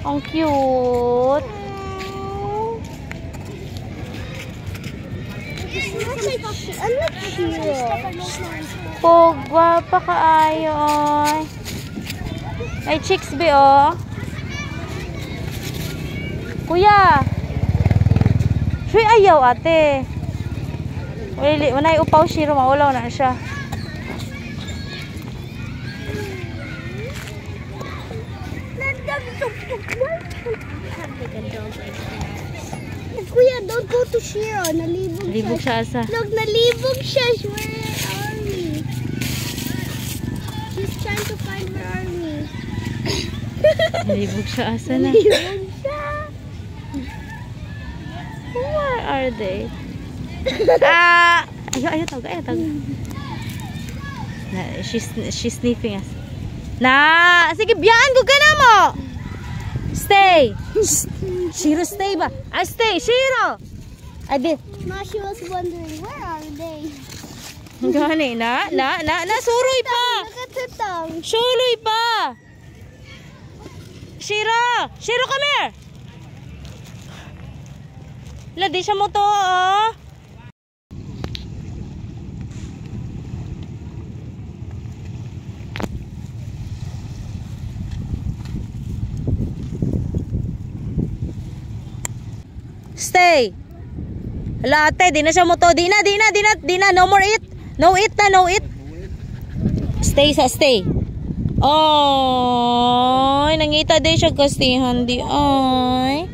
Ang cute. Pogwa pa kaayo. Ay, chicks be, oh. Kuya. Shuy ayaw, ate. Wala yung upaw shiro, maulaw na siya. Kuya, don't go to Shiro. Nalibog siya asa. Look, nalibog siya. Where are we? She's trying to find where are we. Nalibog siya asa na. Nalibog siya. Where are they? Ayaw, tawag. She's sniffing us. Sige, biyaan ko ka na mo. Stay. Shiro, stay ba? Stay, Shiro. Ma, she was wondering, where are they? Gani, suroy pa. Look at her tongue. Suroy pa. Shiro, come here. Ladi siya mo to, oh. Stay. Hala, ate, di na siya mo to. Di na. No more eat. No eat. Stay. Oh, nangita din siya kastihan di. Ay.